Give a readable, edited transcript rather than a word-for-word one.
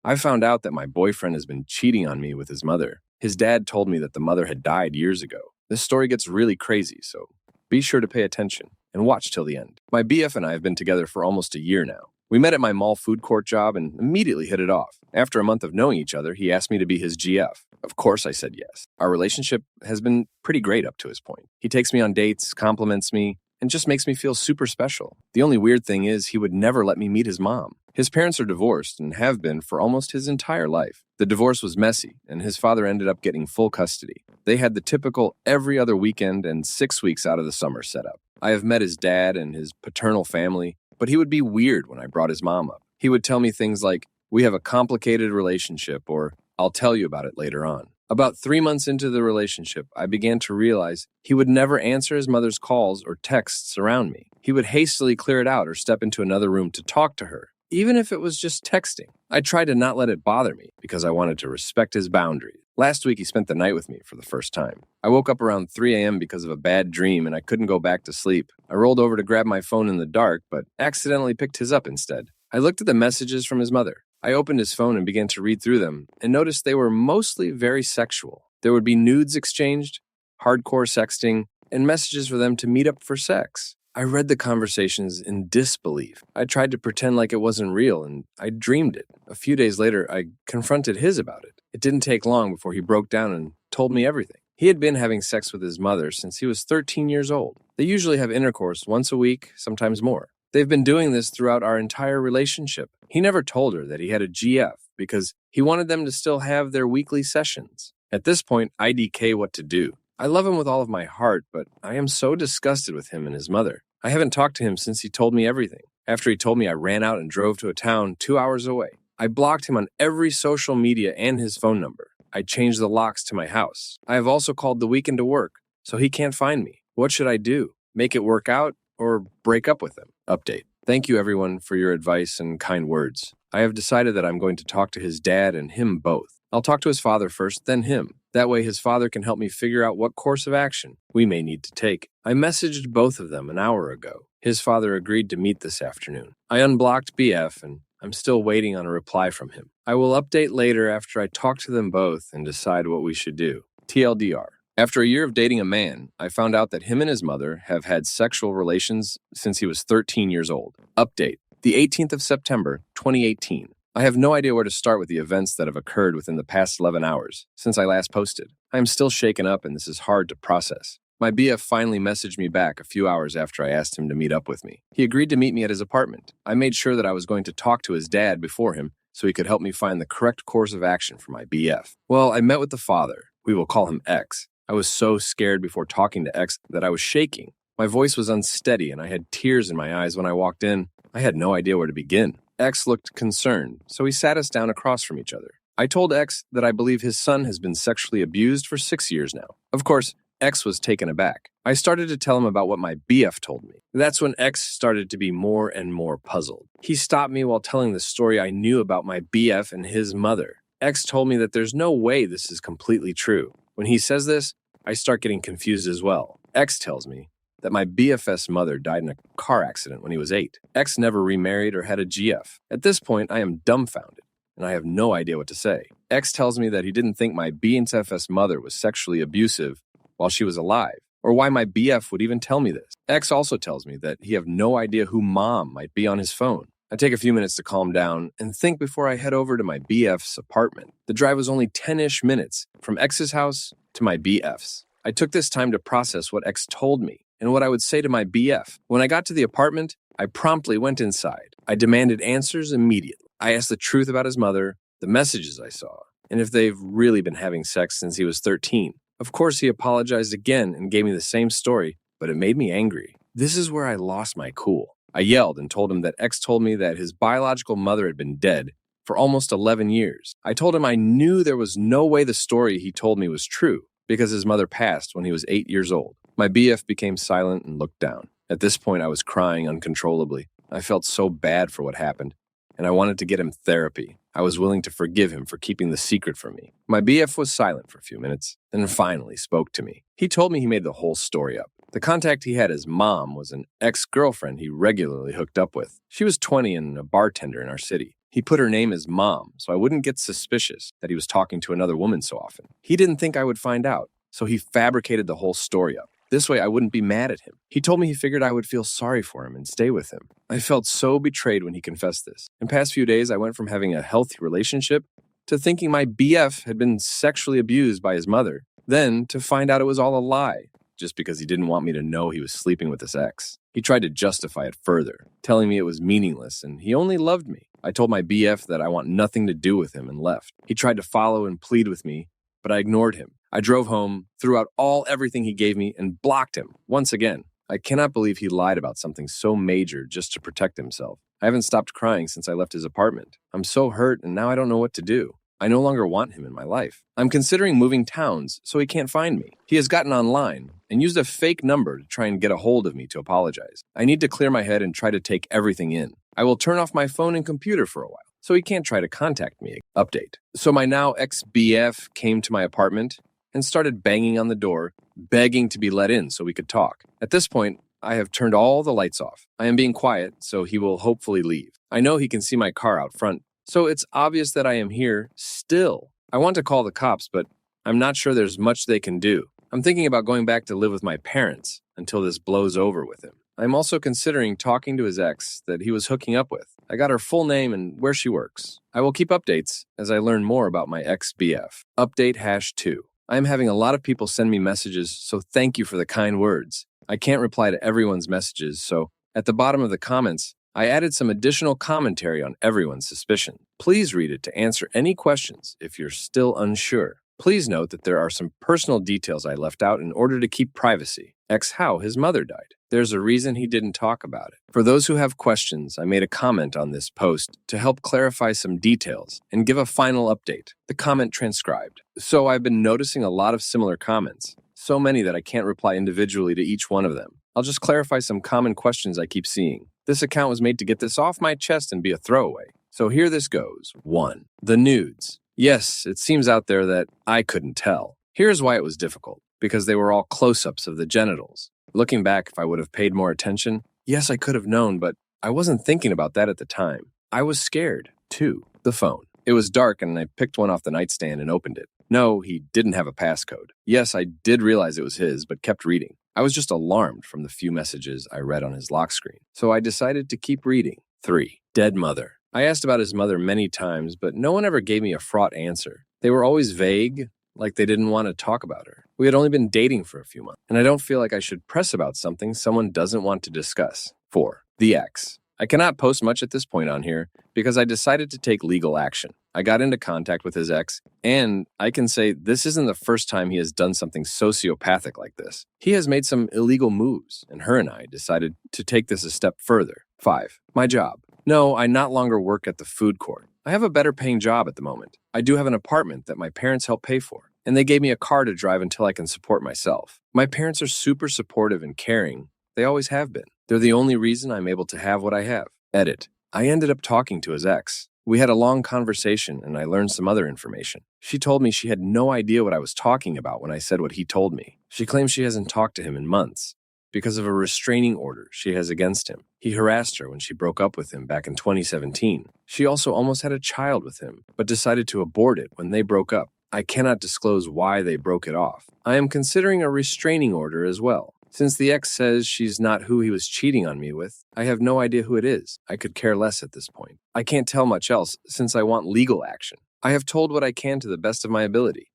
I found out that my boyfriend has been cheating on me with his mother. His dad told me that the mother had died years ago. This story gets really crazy, so be sure to pay attention and watch till the end. My BF and I have been together for almost a year now. We met at my mall food court job and immediately hit it off. After a month of knowing each other, he asked me to be his GF. Of course, I said yes. Our relationship has been pretty great up to this point. He takes me on dates, compliments me, and just makes me feel super special. The only weird thing is he would never let me meet his mom. His parents are divorced and have been for almost his entire life. The divorce was messy, and his father ended up getting full custody. They had the typical every other weekend and 6 weeks out of the summer setup. I have met his dad and his paternal family, but he would be weird when I brought his mom up. He would tell me things like, "We have a complicated relationship," or "I'll tell you about it later on." About 3 months into the relationship, I began to realize he would never answer his mother's calls or texts around me. He would hastily clear it out or step into another room to talk to her, even if it was just texting. I tried to not let it bother me because I wanted to respect his boundaries. Last week, he spent the night with me for the first time. I woke up around 3 a.m. because of a bad dream and I couldn't go back to sleep. I rolled over to grab my phone in the dark, but accidentally picked his up instead. I looked at the messages from his mother. I opened his phone and began to read through them and noticed they were mostly very sexual. There would be nudes exchanged, hardcore sexting, and messages for them to meet up for sex. I read the conversations in disbelief. I tried to pretend like it wasn't real and I dreamed it. A few days later, I confronted his about it. It didn't take long before he broke down and told me everything. He had been having sex with his mother since he was 13 years old. They usually have intercourse once a week, sometimes more. They've been doing this throughout our entire relationship. He never told her that he had a GF because he wanted them to still have their weekly sessions. At this point, I DK what to do. I love him with all of my heart, but I am so disgusted with him and his mother. I haven't talked to him since he told me everything. After he told me, I ran out and drove to a town 2 hours away. I blocked him on every social media and his phone number. I changed the locks to my house. I have also called the weekend to work, so he can't find me. What should I do? Make it work out or break up with him? Update. Thank you everyone for your advice and kind words. I have decided that I'm going to talk to his dad and him both. I'll talk to his father first, then him. That way his father can help me figure out what course of action we may need to take. I messaged both of them an hour ago. His father agreed to meet this afternoon. I unblocked BF and I'm still waiting on a reply from him. I will update later after I talk to them both and decide what we should do. TLDR. After a year of dating a man, I found out that him and his mother have had sexual relations since he was 13 years old. Update. The 18th of September, 2018. I have no idea where to start with the events that have occurred within the past 11 hours since I last posted. I am still shaken up and this is hard to process. My BF finally messaged me back a few hours after I asked him to meet up with me. He agreed to meet me at his apartment. I made sure that I was going to talk to his dad before him so he could help me find the correct course of action for my BF. Well, I met with the father. We will call him X. I was so scared before talking to X that I was shaking. My voice was unsteady and I had tears in my eyes when I walked in. I had no idea where to begin. X looked concerned, so he sat us down across from each other. I told X that I believe his son has been sexually abused for 6 years now. Of course, X was taken aback. I started to tell him about what my BF told me. That's when X started to be more and more puzzled. He stopped me while telling the story I knew about my BF and his mother. X told me that there's no way this is completely true. When he says this, I start getting confused as well. X tells me that my BF's mother died in a car accident when he was 8. X never remarried or had a GF. At this point, I am dumbfounded, and I have no idea what to say. X tells me that he didn't think my BF's mother was sexually abusive while she was alive, or why my BF would even tell me this. X also tells me that he have no idea who mom might be on his phone. I take a few minutes to calm down and think before I head over to my BF's apartment. The drive was only 10-ish minutes from X's house to my BF's. I took this time to process what X told me and what I would say to my BF. When I got to the apartment, I promptly went inside. I demanded answers immediately. I asked the truth about his mother, the messages I saw, and if they've really been having sex since he was 13. Of course, he apologized again and gave me the same story, but it made me angry. This is where I lost my cool. I yelled and told him that X told me that his biological mother had been dead for almost 11 years. I told him I knew there was no way the story he told me was true because his mother passed when he was 8 years old. My BF became silent and looked down. At this point, I was crying uncontrollably. I felt so bad for what happened, and I wanted to get him therapy. I was willing to forgive him for keeping the secret from me. My BF was silent for a few minutes, then finally spoke to me. He told me he made the whole story up. The contact he had as mom was an ex-girlfriend he regularly hooked up with. She was 20 and a bartender in our city. He put her name as Mom, so I wouldn't get suspicious that he was talking to another woman so often. He didn't think I would find out, so he fabricated the whole story up. This way I wouldn't be mad at him. He told me he figured I would feel sorry for him and stay with him. I felt so betrayed when he confessed this. In past few days, I went from having a healthy relationship to thinking my BF had been sexually abused by his mother, then to find out it was all a lie, just because he didn't want me to know he was sleeping with his ex. He tried to justify it further, telling me it was meaningless and he only loved me. I told my BF that I want nothing to do with him and left. He tried to follow and plead with me, but I ignored him. I drove home, threw out everything he gave me, and blocked him. Once again, I cannot believe he lied about something so major just to protect himself. I haven't stopped crying since I left his apartment. I'm so hurt and now I don't know what to do. I no longer want him in my life. I'm considering moving towns so he can't find me. He has gotten online and used a fake number to try and get a hold of me to apologize. I need to clear my head and try to take everything in. I will turn off my phone and computer for a while, so he can't try to contact me. Update. So my now ex-BF came to my apartment and started banging on the door, begging to be let in so we could talk. At this point, I have turned all the lights off. I am being quiet, so he will hopefully leave. I know he can see my car out front, so it's obvious that I am here still. I want to call the cops, but I'm not sure there's much they can do. I'm thinking about going back to live with my parents until this blows over with him. I'm also considering talking to his ex that he was hooking up with. I got her full name and where she works. I will keep updates as I learn more about my ex-BF. Update #2. I am having a lot of people send me messages, so thank you for the kind words. I can't reply to everyone's messages, so at the bottom of the comments, I added some additional commentary on everyone's suspicion. Please read it to answer any questions if you're still unsure. Please note that there are some personal details I left out in order to keep privacy. X how his mother died. There's a reason he didn't talk about it. For those who have questions, I made a comment on this post to help clarify some details and give a final update. The comment transcribed. So I've been noticing a lot of similar comments. So many that I can't reply individually to each one of them. I'll just clarify some common questions I keep seeing. This account was made to get this off my chest and be a throwaway. So here this goes. 1. The nudes. Yes, it seems out there that I couldn't tell. Here's why it was difficult. Because they were all close-ups of the genitals. Looking back, if I would have paid more attention, yes, I could have known, but I wasn't thinking about that at the time. I was scared. 2. The phone. It was dark and I picked one off the nightstand and opened it. No, he didn't have a passcode. Yes, I did realize it was his, but kept reading. I was just alarmed from the few messages I read on his lock screen, so I decided to keep reading. 3. Dead mother. I asked about his mother many times, but no one ever gave me a fraught answer. They were always vague, like they didn't want to talk about her. We had only been dating for a few months, and I don't feel like I should press about something someone doesn't want to discuss. 4. The ex. I cannot post much at this point on here because I decided to take legal action. I got into contact with his ex, and I can say this isn't the first time he has done something sociopathic like this. He has made some illegal moves, and her and I decided to take this a step further. 5. My job. No, I no longer work at the food court. I have a better paying job at the moment. I do have an apartment that my parents help pay for, and they gave me a car to drive until I can support myself. My parents are super supportive and caring. They always have been. They're the only reason I'm able to have what I have. Edit. I ended up talking to his ex. We had a long conversation and I learned some other information. She told me she had no idea what I was talking about when I said what he told me. She claims she hasn't talked to him in months because of a restraining order she has against him. He harassed her when she broke up with him back in 2017. She also almost had a child with him, but decided to abort it when they broke up. I cannot disclose why they broke it off. I am considering a restraining order as well. Since the ex says she's not who he was cheating on me with, I have no idea who it is. I could care less at this point. I can't tell much else since I want legal action. I have told what I can to the best of my ability.